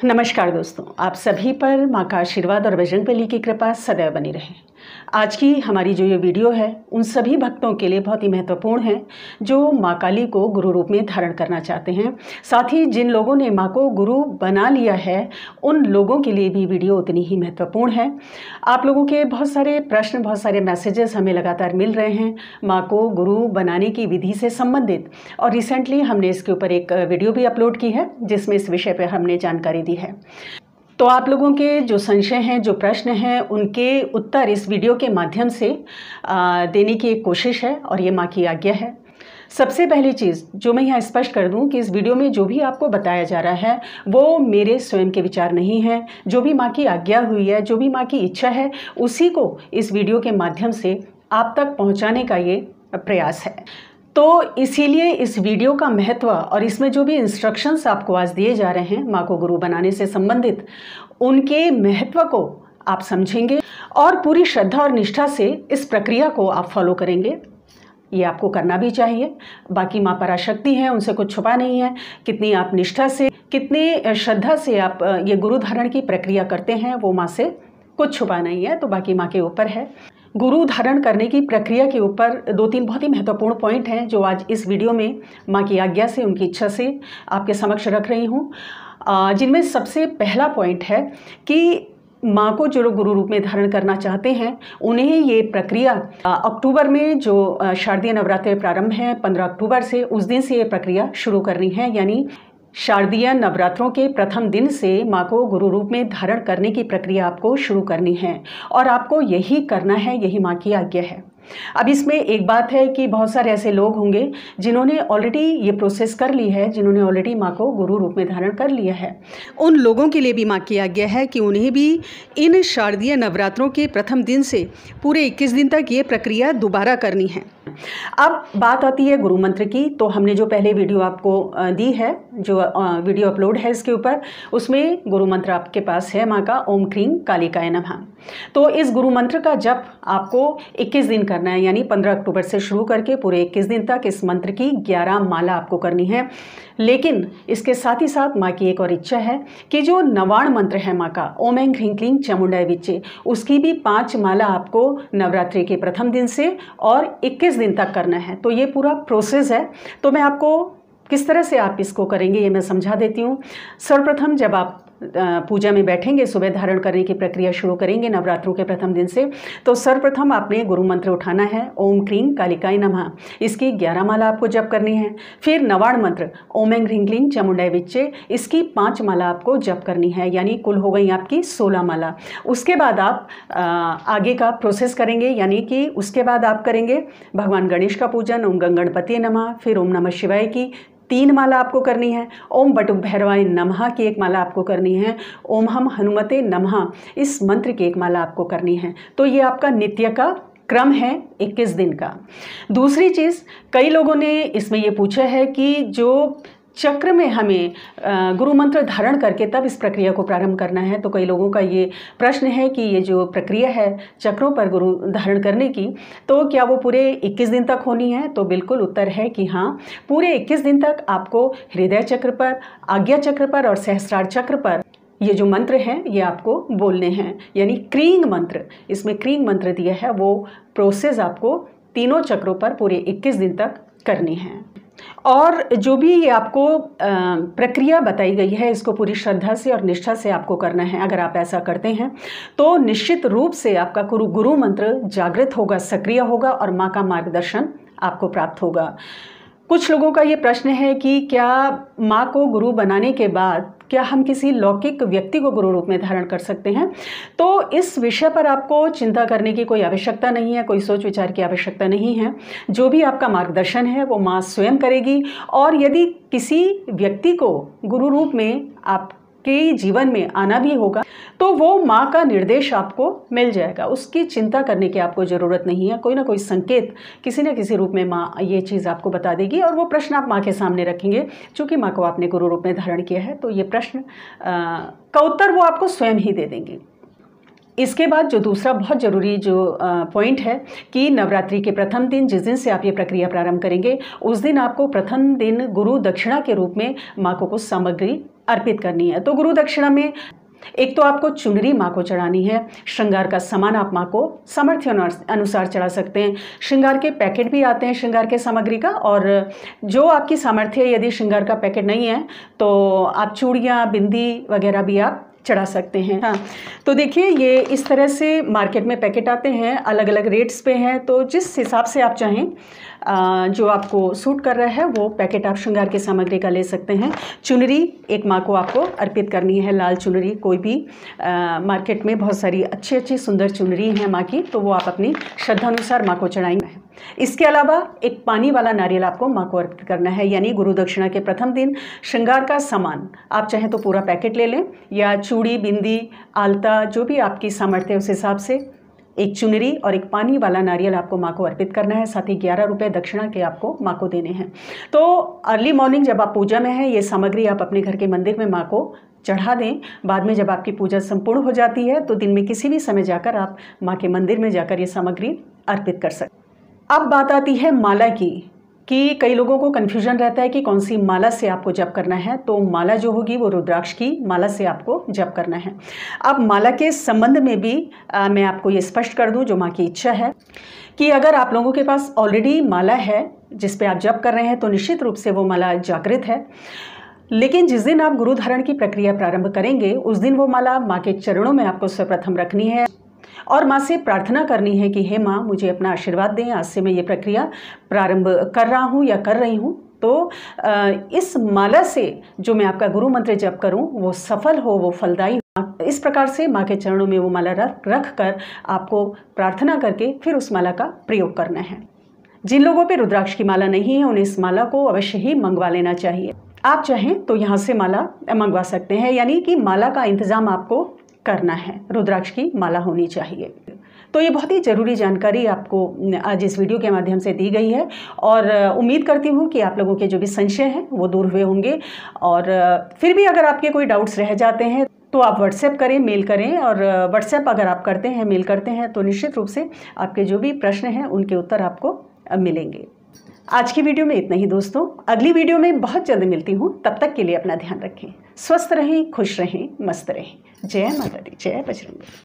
नमस्कार दोस्तों, आप सभी पर माँ का आशीर्वाद और बजरंगबली की कृपा सदैव बनी रहे। आज की हमारी जो ये वीडियो है उन सभी भक्तों के लिए बहुत ही महत्वपूर्ण है जो माँ काली को गुरु रूप में धारण करना चाहते हैं। साथ ही जिन लोगों ने माँ को गुरु बना लिया है उन लोगों के लिए भी वीडियो उतनी ही महत्वपूर्ण है। आप लोगों के बहुत सारे प्रश्न, बहुत सारे मैसेजेस हमें लगातार मिल रहे हैं माँ को गुरु बनाने की विधि से संबंधित, और रिसेंटली हमने इसके ऊपर एक वीडियो भी अपलोड की है जिसमें इस विषय पर हमने जानकारी दी है। तो आप लोगों के जो संशय हैं, जो प्रश्न हैं, उनके उत्तर इस वीडियो के माध्यम से देने की एक कोशिश है और ये माँ की आज्ञा है। सबसे पहली चीज़ जो मैं यहाँ स्पष्ट कर दूँ कि इस वीडियो में जो भी आपको बताया जा रहा है वो मेरे स्वयं के विचार नहीं है। जो भी माँ की आज्ञा हुई है, जो भी माँ की इच्छा है, उसी को इस वीडियो के माध्यम से आप तक पहुँचाने का ये प्रयास है। तो इसीलिए इस वीडियो का महत्व और इसमें जो भी इंस्ट्रक्शंस आपको आज दिए जा रहे हैं माँ को गुरु बनाने से संबंधित, उनके महत्व को आप समझेंगे और पूरी श्रद्धा और निष्ठा से इस प्रक्रिया को आप फॉलो करेंगे। ये आपको करना भी चाहिए। बाकी माँ पराशक्ति है, उनसे कुछ छुपा नहीं है। कितनी आप निष्ठा से, कितनी श्रद्धा से आप ये गुरु धारण की प्रक्रिया करते हैं वो माँ से कुछ छुपा नहीं है। तो बाकी माँ के ऊपर है। गुरु धारण करने की प्रक्रिया के ऊपर 2-3 बहुत ही महत्वपूर्ण पॉइंट हैं जो आज इस वीडियो में माँ की आज्ञा से, उनकी इच्छा से आपके समक्ष रख रही हूँ। जिनमें सबसे पहला पॉइंट है कि माँ को जो लोग गुरु रूप में धारण करना चाहते हैं उन्हें ये प्रक्रिया अक्टूबर में जो शारदीय नवरात्रि प्रारंभ है 15 अक्टूबर से, उस दिन से ये प्रक्रिया शुरू करनी है। यानी शारदीय नवरात्रों के प्रथम दिन से माँ को गुरु रूप में धारण करने की प्रक्रिया आपको शुरू करनी है और आपको यही करना है, यही माँ की आज्ञा है। अब इसमें एक बात है कि बहुत सारे ऐसे लोग होंगे जिन्होंने ऑलरेडी ये प्रोसेस कर ली है, जिन्होंने ऑलरेडी माँ को गुरु रूप में धारण कर लिया है। उन लोगों के लिए भी माँ की आज्ञा है कि उन्हें भी इन शारदीय नवरात्रों के प्रथम दिन से पूरे 21 दिन तक ये प्रक्रिया दोबारा करनी है। अब बात आती है गुरु मंत्र की। तो हमने जो पहले वीडियो आपको दी है, जो वीडियो अपलोड है इसके ऊपर, उसमें गुरु मंत्र आपके पास है माँ का ओम क्रीं कालिकाय नमः। तो इस गुरु मंत्र का जप आपको 21 दिन करना है, यानी 15 अक्टूबर से शुरू करके पूरे 21 दिन तक इस मंत्र की 11 माला आपको करनी है। लेकिन इसके साथ ही साथ माँ की एक और इच्छा है कि जो नवाण मंत्र है माँ का ओम ऐं ह्रीं क्लीं चामुंडाय विच्चे, उसकी भी 5 माला आपको नवरात्रि के प्रथम दिन से और 21 दिन तक करना है। तो ये पूरा प्रोसेस है। तो मैं आपको किस तरह से आप इसको करेंगे ये मैं समझा देती हूँ। सर्वप्रथम जब आप पूजा में बैठेंगे, सुबह धारण करने की प्रक्रिया शुरू करेंगे नवरात्रों के प्रथम दिन से, तो सर्वप्रथम आपने गुरु मंत्र उठाना है ओम क्रीं कालिकाय नमः। इसकी 11 माला आपको जप करनी है। फिर नवाण मंत्र ओम ऐं ह्रीं क्लीं चामुंडाय विच्चे, इसकी 5 माला आपको जप करनी है, यानी कुल हो गई आपकी 16 माला। उसके बाद आप आगे का प्रोसेस करेंगे, यानी कि उसके बाद आप करेंगे भगवान गणेश का पूजन, ओम गणपति नमः। फिर ओम नमः शिवाय की 3 माला आपको करनी है। ओम बटुक भैरवाय नमः की 1 माला आपको करनी है। ओम हम हनुमते नमः इस मंत्र की 1 माला आपको करनी है। तो ये आपका नित्य का क्रम है 21 दिन का। दूसरी चीज़, कई लोगों ने इसमें ये पूछा है कि जो चक्र में हमें गुरु मंत्र धारण करके तब इस प्रक्रिया को प्रारंभ करना है। तो कई लोगों का ये प्रश्न है कि ये जो प्रक्रिया है चक्रों पर गुरु धारण करने की, तो क्या वो पूरे 21 दिन तक होनी है? तो बिल्कुल उत्तर है कि हाँ, पूरे 21 दिन तक आपको हृदय चक्र पर, आज्ञा चक्र पर और सहस्त्रार चक्र पर ये जो मंत्र हैं ये आपको बोलने हैं, यानी क्रीं मंत्र। इसमें क्रीं मंत्र दिया है, वो प्रोसेस आपको तीनों चक्रों पर पूरे 21 दिन तक करनी है। और जो भी ये आपको प्रक्रिया बताई गई है इसको पूरी श्रद्धा से और निष्ठा से आपको करना है। अगर आप ऐसा करते हैं तो निश्चित रूप से आपका गुरु मंत्र जागृत होगा, सक्रिय होगा और माँ का मार्गदर्शन आपको प्राप्त होगा। कुछ लोगों का ये प्रश्न है कि क्या माँ को गुरु बनाने के बाद क्या हम किसी लौकिक व्यक्ति को गुरु रूप में धारण कर सकते हैं? तो इस विषय पर आपको चिंता करने की कोई आवश्यकता नहीं है, कोई सोच विचार की आवश्यकता नहीं है। जो भी आपका मार्गदर्शन है वो माँ स्वयं करेगी। और यदि किसी व्यक्ति को गुरु रूप में आपके जीवन में आना भी होगा तो वो माँ का निर्देश आपको मिल जाएगा, उसकी चिंता करने की आपको ज़रूरत नहीं है। कोई ना कोई संकेत किसी न किसी रूप में माँ ये चीज़ आपको बता देगी और वो प्रश्न आप माँ के सामने रखेंगे। चूँकि माँ को आपने गुरु रूप में धारण किया है तो ये प्रश्न का उत्तर वो आपको स्वयं ही दे देंगी। इसके बाद जो दूसरा बहुत ज़रूरी जो पॉइंट है कि नवरात्रि के प्रथम दिन, जिस दिन से आप ये प्रक्रिया प्रारंभ करेंगे, उस दिन आपको प्रथम दिन गुरु दक्षिणा के रूप में माँ को कुछ सामग्री अर्पित करनी है। तो गुरु दक्षिणा में एक तो आपको चुनरी माँ को चढ़ानी है, श्रृंगार का सामान आप माँ को सामर्थ्य अनुसार चढ़ा सकते हैं। श्रृंगार के पैकेट भी आते हैं श्रृंगार के सामग्री का, और जो आपकी सामर्थ्य, यदि श्रृंगार का पैकेट नहीं है तो आप चूड़ियाँ, बिंदी वगैरह भी आप चढ़ा सकते हैं। हाँ, तो देखिए ये इस तरह से मार्केट में पैकेट आते हैं, अलग अलग रेट्स पे हैं, तो जिस हिसाब से आप चाहें जो आपको सूट कर रहा है वो पैकेट आप श्रृंगार की सामग्री का ले सकते हैं। चुनरी एक माँ को आपको अर्पित करनी है, लाल चुनरी, कोई भी मार्केट में बहुत सारी अच्छी अच्छी सुंदर चुनरी है माँ की, तो वो आप अपनी श्रद्धानुसार माँ को चढ़ाएंगे। इसके अलावा एक पानी वाला नारियल आपको माँ को अर्पित करना है, यानी गुरु दक्षिणा के प्रथम दिन श्रृंगार का सामान आप चाहें तो पूरा पैकेट ले लें, या चूड़ी, बिंदी, आलता, जो भी आपकी सामर्थ्य है उस हिसाब से एक चुनरी और एक पानी वाला नारियल आपको माँ को अर्पित करना है। साथ ही 11 रुपये दक्षिणा के आपको माँ को देने हैं। तो अर्ली मॉर्निंग जब आप पूजा में हैं, ये सामग्री आप अपने घर के मंदिर में माँ को चढ़ा दें। बाद में जब आपकी पूजा संपूर्ण हो जाती है तो दिन में किसी भी समय जाकर आप माँ के मंदिर में जाकर ये सामग्री अर्पित कर सकते। अब बात आती है माला की, कि कई लोगों को कन्फ्यूजन रहता है कि कौन सी माला से आपको जप करना है। तो माला जो होगी वो रुद्राक्ष की माला से आपको जप करना है। अब माला के संबंध में भी मैं आपको ये स्पष्ट कर दूं, जो माँ की इच्छा है कि अगर आप लोगों के पास ऑलरेडी माला है जिस पे आप जप कर रहे हैं तो निश्चित रूप से वो माला जागृत है, लेकिन जिस दिन आप गुरु धारण की प्रक्रिया प्रारंभ करेंगे उस दिन वो माला माँ के चरणों में आपको सर्वप्रथम रखनी है और माँ से प्रार्थना करनी है कि हे माँ, मुझे अपना आशीर्वाद दें, आज से मैं ये प्रक्रिया प्रारंभ कर रहा हूँ या कर रही हूँ। तो इस माला से जो मैं आपका गुरु मंत्र जप करूँ वो सफल हो, वो फलदायी हो। इस प्रकार से माँ के चरणों में वो माला रख कर आपको प्रार्थना करके फिर उस माला का प्रयोग करना है। जिन लोगों पे रुद्राक्ष की माला नहीं है उन्हें इस माला को अवश्य ही मंगवा लेना चाहिए। आप चाहें तो यहाँ से माला मंगवा सकते हैं, यानी कि माला का इंतज़ाम आपको करना है, रुद्राक्ष की माला होनी चाहिए। तो ये बहुत ही ज़रूरी जानकारी आपको आज इस वीडियो के माध्यम से दी गई है और उम्मीद करती हूँ कि आप लोगों के जो भी संशय हैं वो दूर हुए होंगे। और फिर भी अगर आपके कोई डाउट्स रह जाते हैं तो आप व्हाट्सएप करें, मेल करें, और व्हाट्सएप अगर आप करते हैं, मेल करते हैं तो निश्चित रूप से आपके जो भी प्रश्न हैं उनके उत्तर आपको मिलेंगे। आज की वीडियो में इतना ही दोस्तों, अगली वीडियो में बहुत जल्द मिलती हूँ। तब तक के लिए अपना ध्यान रखें, स्वस्थ रहें, खुश रहें, मस्त रहें। जय माता दी, जय बजरंग बली।